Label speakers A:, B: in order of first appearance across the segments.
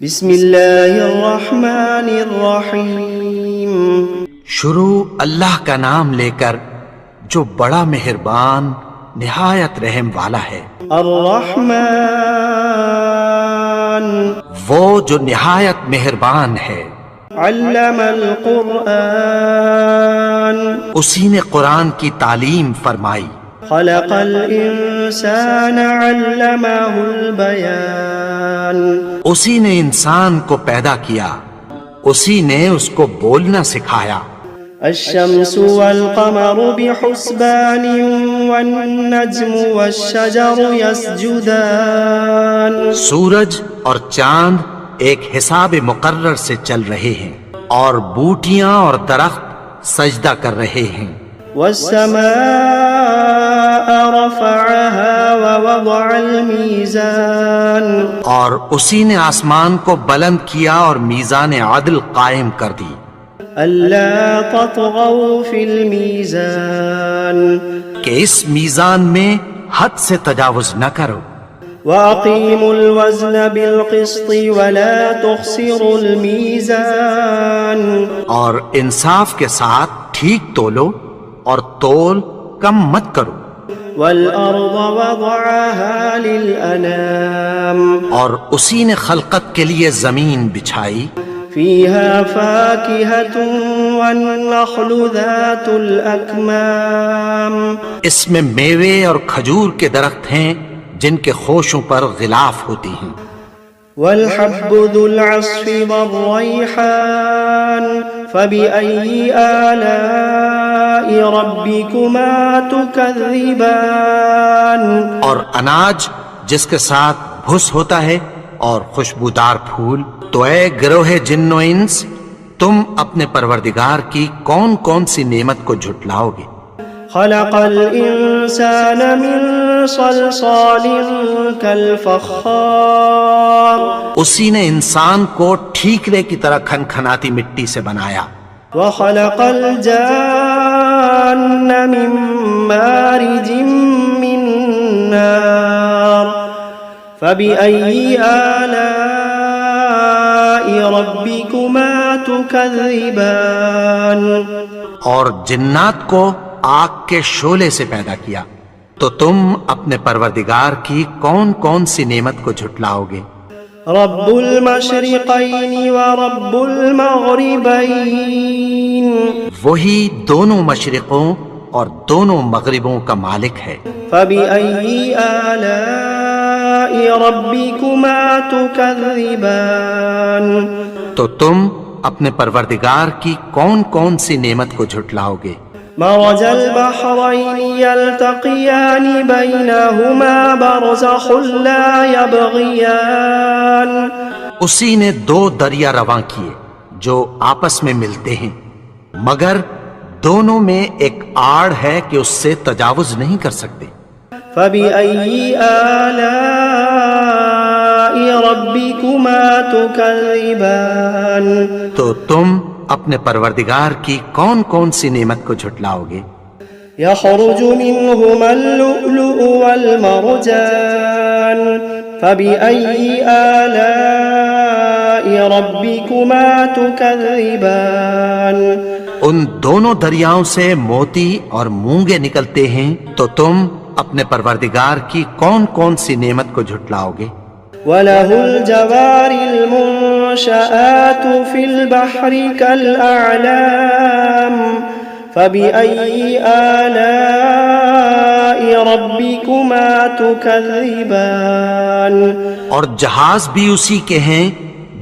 A: بسم اللہ الرحمن الرحیم۔
B: شروع اللہ کا نام لے کر جو بڑا مہربان نہایت رحم والا ہے۔
A: الرحمن
B: وہ جو نہایت مہربان ہے۔
A: علم القرآن
B: اسی نے قرآن کی تعلیم فرمائی۔
A: خلق الانسان علمہ البیان
B: اسی نے انسان کو پیدا کیا، اسی نے اس کو بولنا سکھایا۔
A: الشمس والقمر بحسبان والنجم والشجر يسجدان
B: سورج اور چاند ایک حساب مقرر سے چل رہے ہیں، اور بوٹیاں اور درخت سجدہ کر رہے ہیں۔
A: والسماء رفعها ووضع الميزان
B: اور اسی نے آسمان کو بلند کیا اور میزان عدل قائم کر دی۔
A: ألا تطغوا في الميزان
B: کہ اس میزان میں حد سے تجاوز نہ کرو۔
A: وأقيموا الوزن بالقسط ولا تخسروا الميزان
B: اور انصاف کے ساتھ ٹھیک تولو اور تول کم مت کرو۔
A: والأرض وضعها للأنام
B: اور اسی نے خلقت کے لیے زمین بچھائی،
A: فيها فاكهة والنخل ذات الأكمام
B: اس میں میوے اور کھجور کے درخت ہیں جن کے خوشوں پر غلاف ہوتی ہیں۔
A: والحب ذو العصف والريحان فبأي آلاء ربكما تكذبان
B: اور اناج جس کے ساتھ بھس ہوتا ہے اور خوشبودار پھول، تو اے گروہ جن و انس، تم اپنے پروردگار کی کون کون سی نعمت کو جھٹلاؤ گے؟
A: خلق الإنسان من صلصال كالفخار
B: اسی نے انسان کو ٹھیکرے کی طرح کھنکھناتی مٹی سے بنایا۔
A: وخلق الجان من مارج من نار فبأي آلاء ربكما تكذبان
B: اور جنات کو آگ کے شعلے سے پیدا کیا، تو تم اپنے پروردگار کی کون کون سی نعمت کو جھٹلاؤ گے؟
A: رب المشرقین ورب المغربین
B: وہی دونوں مشرقوں اور دونوں مغربوں کا مالک ہے۔
A: فبأي آلاء ربكما تكذبان
B: تو تم اپنے پروردگار کی کون کون سی نعمت کو جھٹلاؤ گے؟
A: مرج البحرين يلتقيان بينهما برزخ لا يبغيان
B: اسی نے دو دریا رواں کیے جو آپس میں ملتے ہیں، مگر دونوں میں ایک آڑ ہے کہ اس سے تجاوز نہیں کر سکتے۔
A: فبأي آلاء ربكما تكذبان
B: تو تم اپنے پروردگار کی کون کون سی نعمت کو جھٹلاؤ گے؟
A: يخرج منهما اللؤلؤ والمرجان فبأي آلاء ربكما تكذبان
B: ان دونوں دریاؤں سے موتی اور مونگے نکلتے ہیں، تو تم اپنے پروردگار کی کون کون سی نعمت کو جھٹلاؤ گے؟
A: وَلَهُ الْجَوَارِ الْمُنشَآتُ فِي الْبَحْرِ كَالْأَعْلَامِ فَبِأَيِّ آلَاءِ رَبِّكُمَا تُكَذِّبَانِ
B: اور جہاز بھی اسی کے ہیں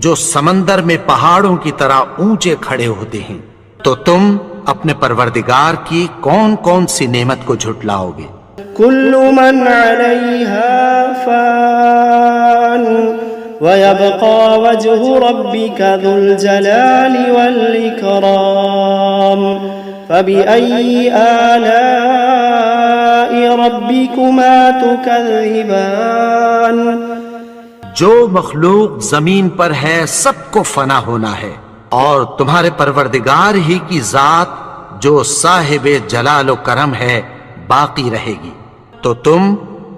B: جو سمندر میں پہاڑوں کی طرح اونچے کھڑے ہوتے ہیں، تو تم اپنے پروردگار کی کون کون سی نعمت کو جھٹلاؤ گے؟
A: كل من عليها فان ويبقى وجه ربك ذو الجلال والإكرام فبأي آلاء ربكما تكذبان
B: جو مخلوق زمین پر ہے سب کو فنا ہونا ہے، اور تمہارے پروردگار ہی کی ذات جو صاحب جلال و کرم ہے باقی رہے گی، تو تم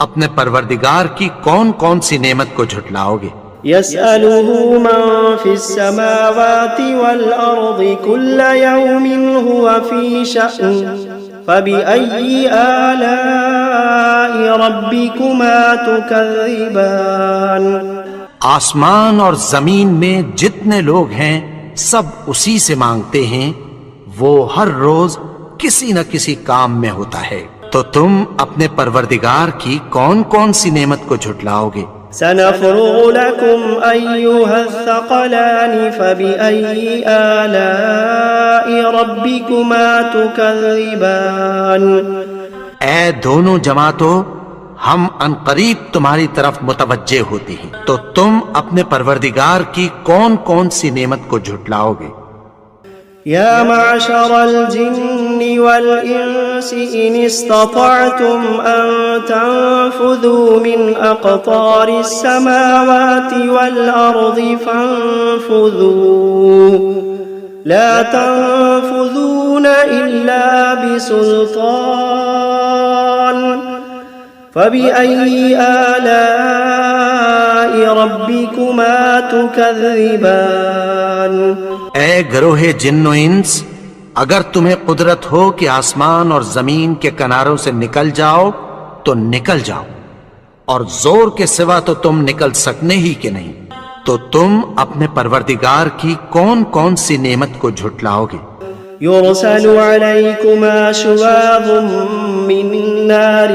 B: اپنے پروردگار کی کون کون سی نعمت کو جھٹلاؤ گے؟
A: يسأله من في السماوات والأرض كل يوم هو في شأن فبأي آلاء ربكما تكذبان
B: آسمان اور زمین میں جتنے لوگ ہیں سب اسی سے مانگتے ہیں، وہ ہر روز کسی نہ کسی کام میں ہوتا ہے، تو تم اپنے پروردگار کی کون کون سی نعمت کو جھٹلاؤ گے؟
A: سنفرغ لكم أيها الثقلان فبأي آلاء ربكما تكذبان
B: اے دونوں جماعتوں، ہم عنقریب تمہاری طرف متوجہ ہوتے ہیں، تو تم اپنے پروردگار کی کون کون سی نعمت کو جھٹلاؤ گے؟
A: يا معشر الجن والإنس إن استطعتم أن تنفذوا من أقطار السماوات والأرض فانفذوا لا تنفذون إلا بسلطان فبأي آلاء ربكما تكذبان
B: اے گروہ جن و انس، اگر تمہیں قدرت ہو کہ آسمان اور زمین کے کناروں سے نکل جاؤ تو نکل جاؤ، اور زور کے سوا تو تم نکل سکنے ہی کہ نہیں، تو تم اپنے پروردگار کی کون کون سی نعمت کو جھٹلاؤ گے؟
A: يرسل عليكما شواظ من نار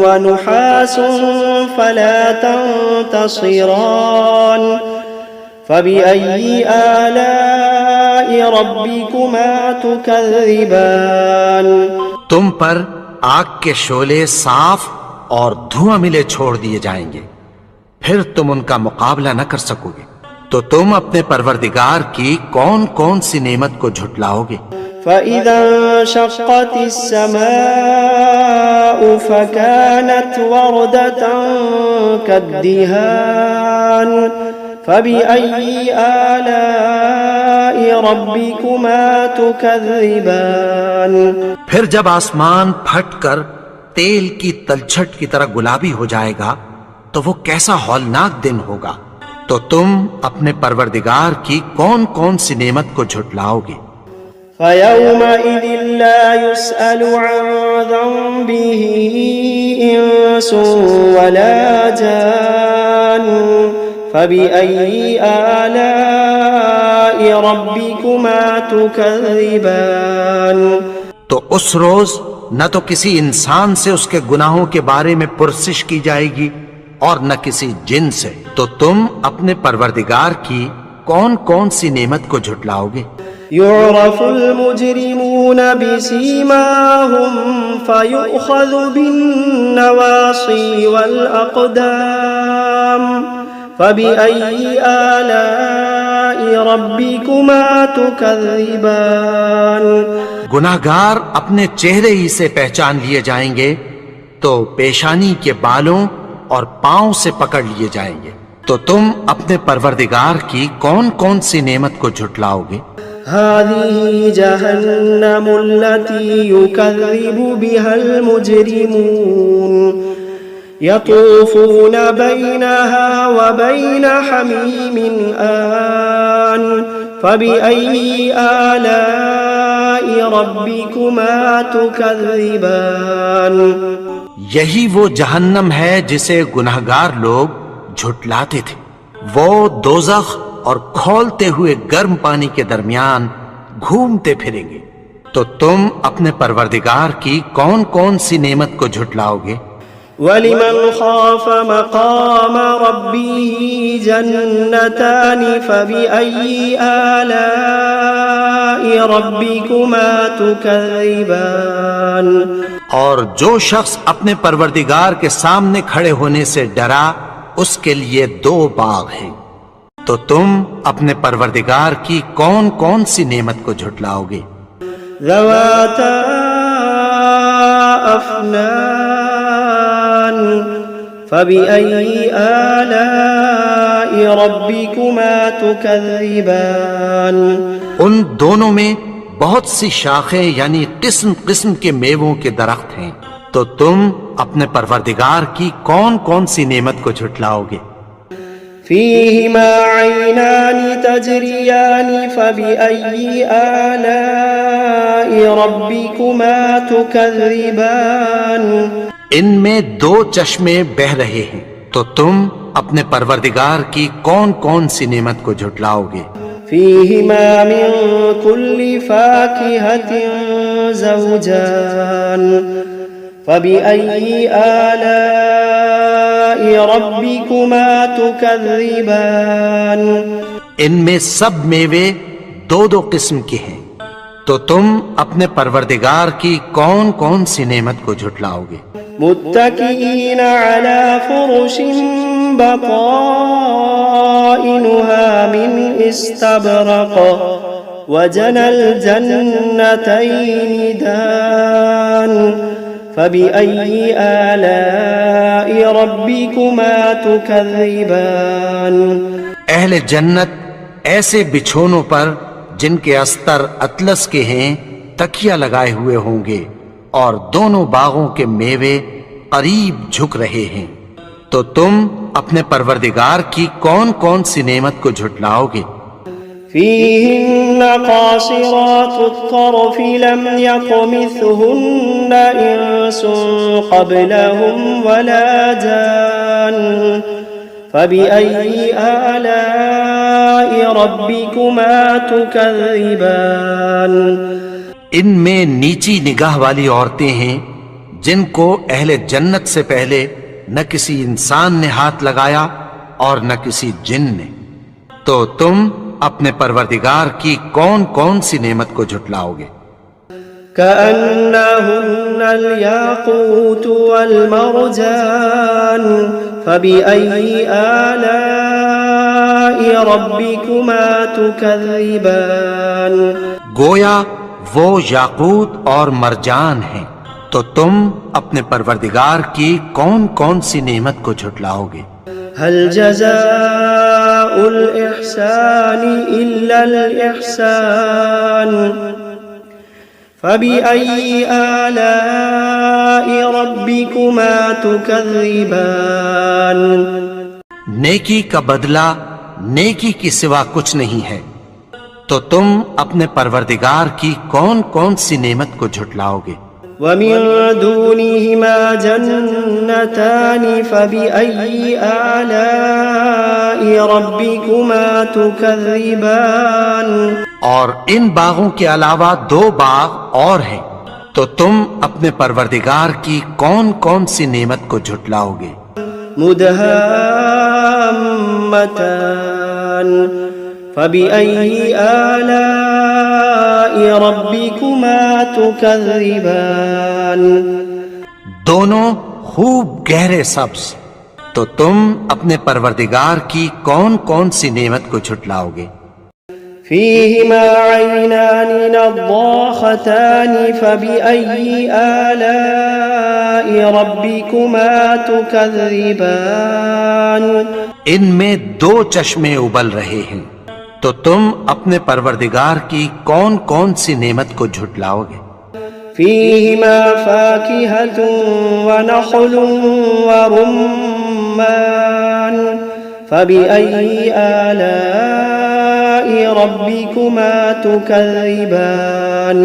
A: ونحاس فلا تنتصران فبأي آلاء ربكما تكذبان
B: تم پر آگ کے شعلے صاف اور دھواں ملے چھوڑ دیے جائیں گے، پھر تم ان کا مقابلہ نہ کر سکو گے، تو تم اپنے پروردگار کی کون کون سی نعمت کو جھٹلاؤ گے؟
A: فإذا انشقت السماء فكانت وردة كالدهان فبأي آلاء ربكما تكذبان
B: پھر جب آسمان پھٹ کر تیل کی تلچھٹ کی طرح گلابی ہو جائے گا تو وہ کیسا ہولناک دن ہوگا، تو تم اپنے پروردگار کی کون کون سی نعمت کو جھٹلاؤ گے؟
A: فيومئذ لا يسأل عن ذنبه إنس ولا جان فبأي آلاء ربكما تكذبان
B: تو اس روز نہ تو کسی انسان سے اس کے گناہوں کے بارے میں پرسش کی جائے گی اور نہ کسی جن سے، تو تم اپنے پروردگار کی کون کون سی نعمت کو جھٹلاؤ گے؟
A: يعرف المجرمون بسيماهم فيؤخذ بالنواصي والأقدام فبأي آلاء ربكما تكذبان
B: گناہگار اپنے چہرے ہی سے پہچان لیے جائیں گے تو پیشانی کے بالوں اور پاؤں سے پکڑ لیے جائیں گے، تو تم اپنے پروردگار کی کون کون سی نعمت کو جھٹلاؤ گے؟
A: هذه جهنم التي يكذب بها المجرمون يطوفون بينها وبين حميم آن فبأي آلاء ربكما تكذبان
B: یہی وہ جہنم ہے جسے گناہگار لوگ جھٹلاتے تھے، وہ دوزخ اور کھولتے ہوئے گرم پانی کے درمیان گھومتے پھریں گے، تو تم اپنے پروردگار کی کون کون سی نعمت کو جھٹلاؤ گے؟
A: وَلِمَنْ خَافَ مَقَامَ رَبِّهِ جَنَّتَانِ فَبِأَيِّ آلَاءِ رَبِّكُمَا تُكَذِّبَانِ
B: اور جو شخص اپنے پروردگار کے سامنے کھڑے ہونے سے ڈرا، اس کے لیے دو باغ ہیں، تو تم اپنے پروردگار کی کون کون سی نعمت کو جھٹلاؤ گے؟
A: ذواتا افنان فبأي آلاء ربكما تكذبان
B: ان دونوں میں بہت سی شاخیں یعنی قسم قسم کے میووں کے درخت ہیں، تو تم اپنے پروردگار کی کون کون سی نعمت کو جھٹلاؤ گے؟
A: فيهما عينان تجريان فبأي آلاء ربكما تكذبان
B: ان میں دو چشمے بہ رہے ہیں، تو تم اپنے پروردگار کی کون کون سی نعمت کو جھٹلاؤ گے؟
A: فيهما من كل فاكهة زوجان فبأي آلاء ربكما تكذبان
B: ان میں سب میوے دو دو قسم کے ہیں، تو تم اپنے پروردگار کی کون کون سی نعمت کو جھٹلاؤ گے؟
A: متكئين على فرش بطائنها من استبرق وجنى الجنتين دان فبأي آلاء ربكما تكذبان
B: اہل جنت ایسے بچھونوں پر جن کے استر اطلس کے ہیں تکیہ لگائے ہوئے ہوں گے، اور دونوں باغوں کے میوے قریب جھک رہے ہیں، تو تم اپنے پروردگار کی کون کون سی نعمت کو جھٹلاؤ گے؟
A: فيهن قاصرات الطرف لم يطمثهن إنس قبلهم ولا جان فبأي آلاء ربكما تكذبان
B: ان میں نیچی نگاہ والی عورتیں ہیں جن کو اہل جنت سے پہلے نہ کسی انسان نے ہاتھ لگایا اور نہ کسی جن نے، تو تم اپنے پروردگار کی کون کون سی نعمت کو جھٹلاؤ گے؟
A: كأنهن الياقوت والمرجان فبأي آلاء ربكما تكذبان
B: گویا وہ یاقوت اور مرجان ہیں، تو تم اپنے پروردگار کی کون کون سی نعمت کو جھٹلاؤ گے؟
A: هل جزاء الإحسان إلا الإحسان فبأي آلاء ربكما تكذبان
B: نیکی کا بدلہ نیکی کی سوا کچھ نہیں ہے، تو تم اپنے پروردگار کی کون کون سی نعمت کو جھٹلاؤ گے؟
A: ومن دونهما جنتان فبأي آلاء ربكما تكذبان
B: اور ان باغوں کے علاوہ دو باغ اور ہیں، تو تم اپنے پروردگار کی کون کون سی نعمت کو جھٹلاؤ گے؟
A: مدهامتان فبأي آلاء ربكما تكذبان
B: دونوں خوب گہرے سبز، تو تم اپنے پروردگار کی کون کون سی نعمت کو جھٹلاؤ گے؟
A: فيهما عينان نضاختان فبأي آلاء ربكما تكذبان
B: ان میں دو چشمے ابل رہے ہیں، تو تم اپنے پروردگار کی کون کون سی نعمت کو جھٹلاؤ گے؟
A: فيهما فاكهة ونخل ورمان فبأي آلاء ربكما تكذبان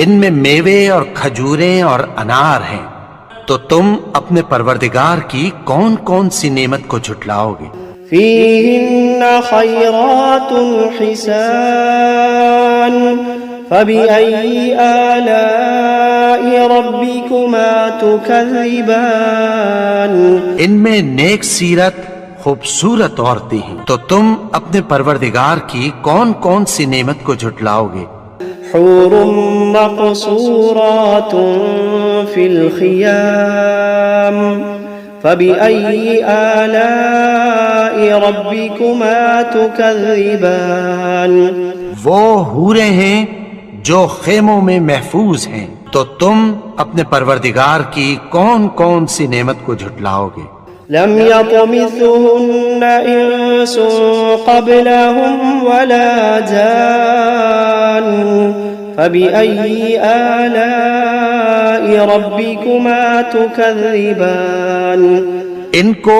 B: ان میں میوے اور کھجوریں اور انار ہیں، تو تم اپنے پروردگار کی کون کون سی نعمت کو جھٹلاؤ گے؟
A: فيهن خيرات حسان فبأي آلاء ربكما تكذبان
B: ان میں نیک سیرت خوبصورت عورتیں ہیں، تو تم اپنے پروردگار کی کون کون سی نعمت کو جھٹلاؤ گے؟
A: حور مقصورات في الخيام فبأي آلاء ربكما تكذبان
B: وہ حوریں ہیں جو خیموں میں محفوظ ہیں، تو تم اپنے پروردگار کی کون کون سی نعمت کو جھٹلاؤ گے؟
A: لم يطمثهن إنس قبلهم ولا جان فبأي آلاء ربكما تكذبان
B: ان کو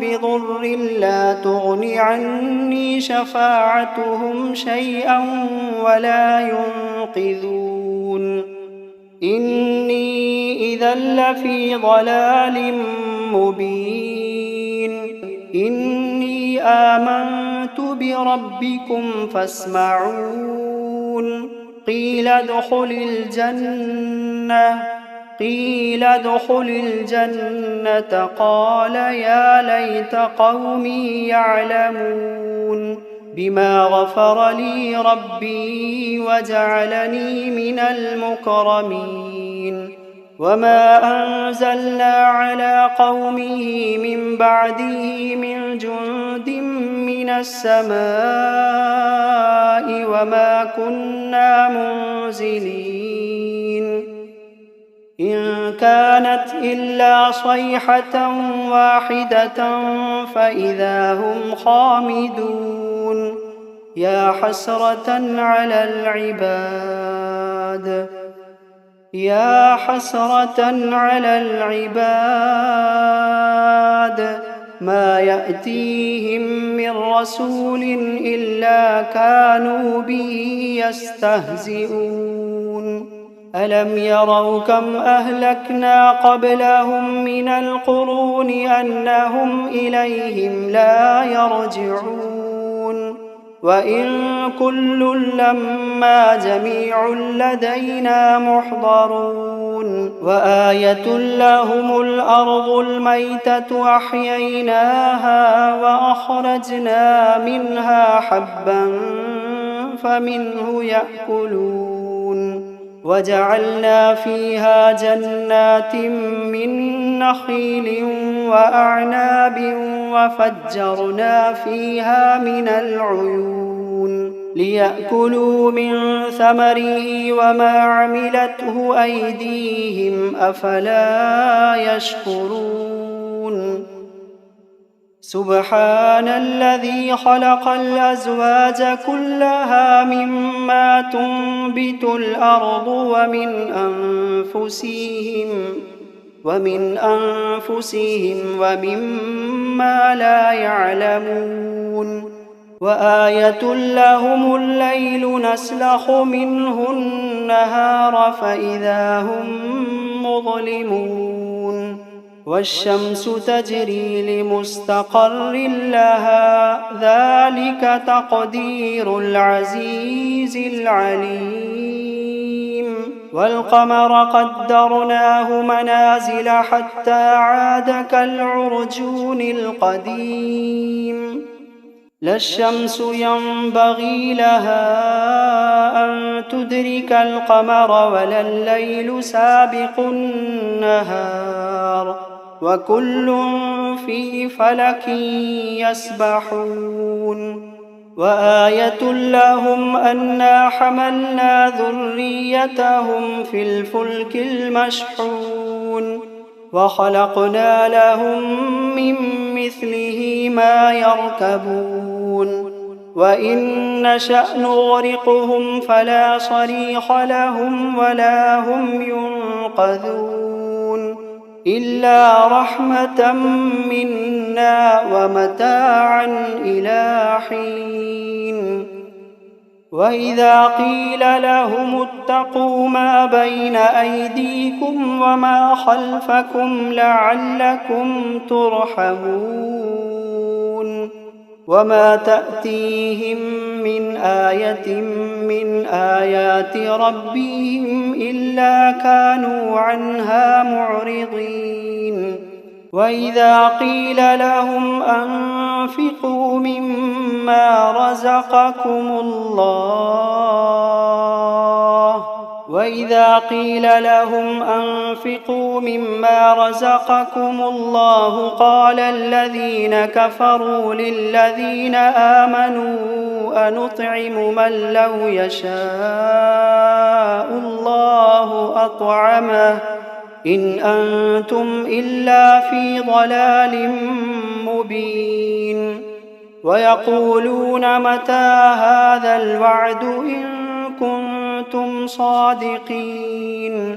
A: بضر لا تغن عني شفاعتهم شيئا ولا ينقذون إني إذا لفي ضلال مبين إني آمنت بربكم فاسمعون قيل ادخل الجنة قال يا ليت قومي يعلمون بما غفر لي ربي وجعلني من المكرمين وما أنزلنا على قومه من بعده من جند من السماء وما كنا منزلين إن كانت إلا صيحة واحدة فإذا هم خامدون يا حسرة على العباد ما يأتيهم من رسول إلا كانوا به يستهزئون ألم يروا كم أهلكنا قبلهم من القرون أنهم إليهم لا يرجعون وإن كل لما جميع لدينا محضرون وآية لهم الأرض الميتة أحييناها وأخرجنا منها حبا فمنه يأكلون وجعلنا فيها جنات من نخيل وأعناب وفجرنا فيها من العيون ليأكلوا من ثمره وما عملته أيديهم أفلا يشكرون سبحان الذي خلق الأزواج كلها مما تنبت الأرض ومن أنفسهم ومما لا يعلمون وآية لهم الليل نسلخ منه النهار فإذا هم مظلمون والشمس تجري لمستقر لها ذلك تقدير العزيز العليم والقمر قدرناه منازل حتى عاد كالعرجون القديم لا الشمس ينبغي لها أن تدرك القمر ولا الليل سابق النهار وكل في فلك يسبحون وآية لهم أنا حملنا ذريتهم في الفلك المشحون وخلقنا لهم من مثله ما يركبون وإن نشأ نغرقهم فلا صريخ لهم ولا هم ينقذون إلا رحمة منا ومتاعا إلى حين وإذا قيل لهم اتقوا ما بين أيديكم وما خلفكم لعلكم ترحمون وما تأتيهم من آية من آيات ربهم إلا كانوا عنها معرضين وإذا قيل لهم أنفقوا مما رزقكم الله قال الذين كفروا للذين آمنوا أنطعم من لو يشاء الله أطعمه إن أنتم إلا في ضلال مبين ويقولون متى هذا الوعد إن كنتم صادقين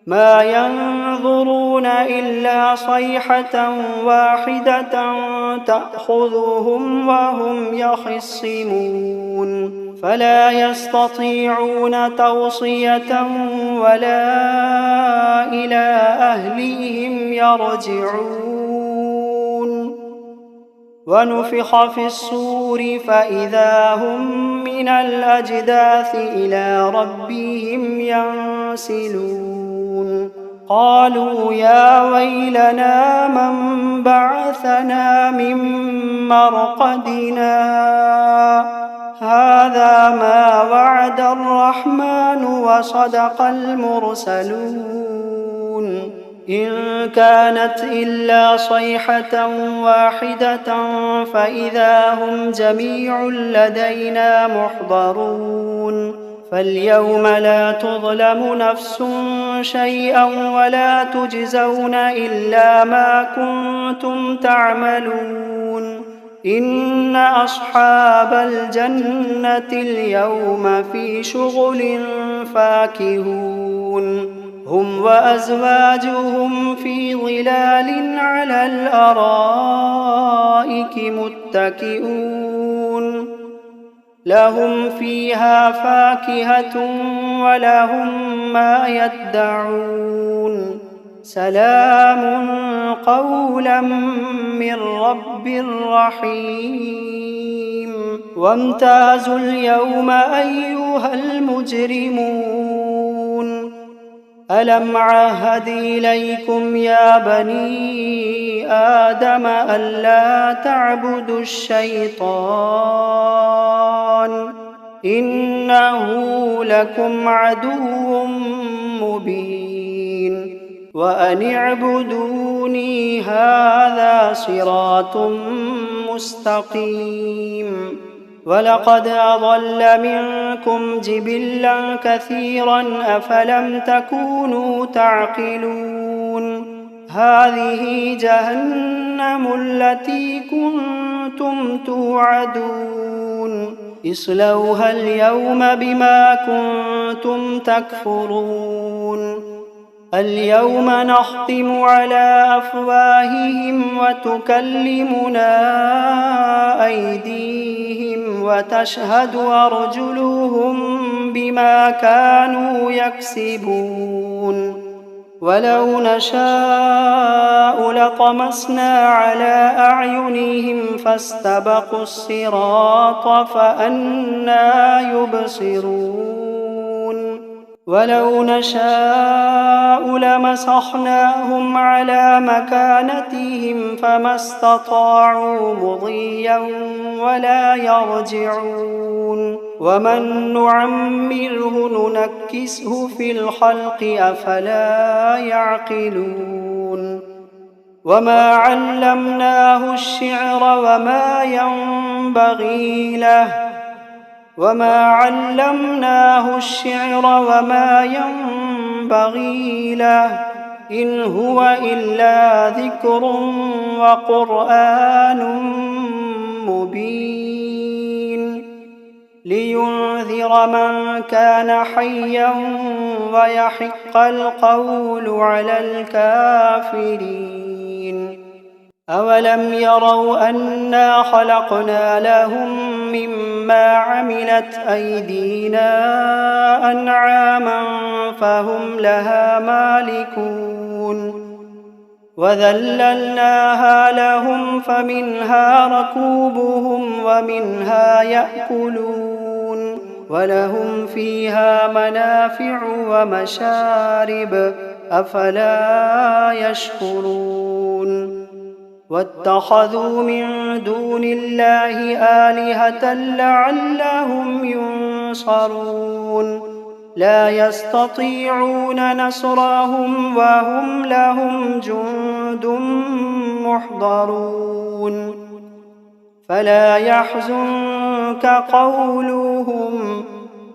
A: قل عسى أن يكون ردف لكم بعض الذي عندي ويحق علي القول فأنجزكم منه ما ينظرون إلا صيحة واحدة تأخذهم وهم يخصمون فلا يستطيعون توصية ولا إلى أهليهم يرجعون ونفخ في الصور فإذا هم من الأجداث إلى ربهم ينسلون قالوا يا ويلنا من بعثنا من مرقدنا هذا ما وعد الرحمن وصدق المرسلون إن كانت إلا صيحة واحدة فإذا هم جميع لدينا محضرون فاليوم لا تظلم نفس شيئا ولا تجزون إلا ما كنتم تعملون إن أصحاب الجنة اليوم في شغل فاكهون هم وأزواجهم في ظلال على الأرائك متكئون لهم فيها فاكهة ولهم ما يدعون سلام قولا من رب رحيم وامتازوا اليوم أيها المجرمون ألم عهد إليكم يا بني آدم ألا تعبدوا الشيطان إنه لكم عدو مبين وأن اعبدوني هذا صراط مستقيم ولقد أضل منكم جبلا كثيرا أفلم تكونوا تعقلون هذه جهنم التي كنتم توعدون اصلوها اليوم بما كنتم تكفرون اليوم نختم على أفواههم وتكلمنا أيديهم وتشهد أرجلهم بما كانوا يكسبون ولو نشاء لطمسنا على أعينهم فاستبقوا الصراط فأنى يبصرون ولو نشاء لمسخناهم على مكانتهم فما استطاعوا مضيا ولا يرجعون ومن نعمره ننكسه في الخلق أفلا يعقلون وما علمناه الشعر وما ينبغي له إن هو إلا ذكر وقرآن مبين لينذر من كان حيا ويحق القول على الكافرين أولم يروا أنا خلقنا لهم مما عملت أيدينا أنعاما فهم لها مالكون وذللناها لهم فمنها ركوبهم ومنها يأكلون ولهم فيها منافع ومشارب أفلا يشكرون واتخذوا من دون الله آلهة لعلهم ينصرون لا يستطيعون نصرهم وهم لهم جند محضرون فلا يحزنك قولهم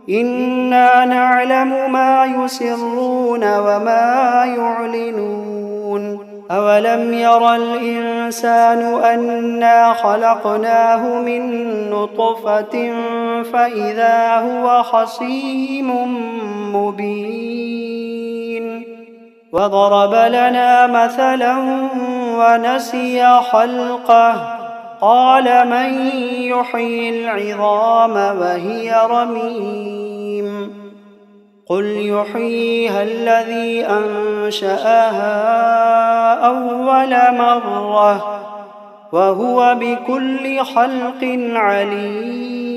A: إنا نعلم ما يسرون وما يعلنون أولم ير الإنسان أنا خلقناه من نطفة فإذا هو خصيم مبين وضرب لنا مثلا ونسي خلقه قال من يحيي العظام وهي رميم قل يحييها الذي أنشأها أول مرة وهو بكل خلق عليم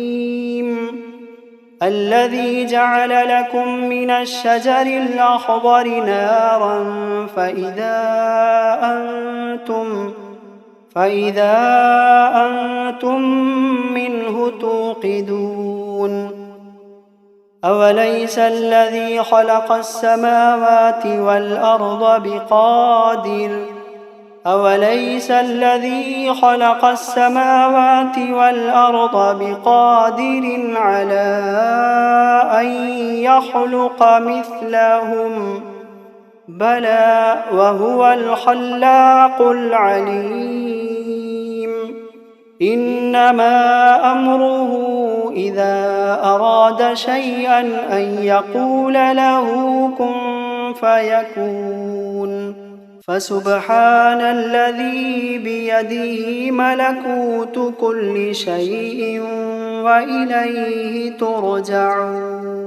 A: الذي جعل لكم من الشجر الأخضر نارا فإذا أنتم منه توقدون أوليس الذي خلق السماوات والأرض بقادر على أن يخلق مثلهم بلى وهو الخلاق العليم إنما أمره إذا أراد شيئا أن يقول له كن فيكون فسبحان الذي بيده ملكوت كل شيء وإليه ترجعون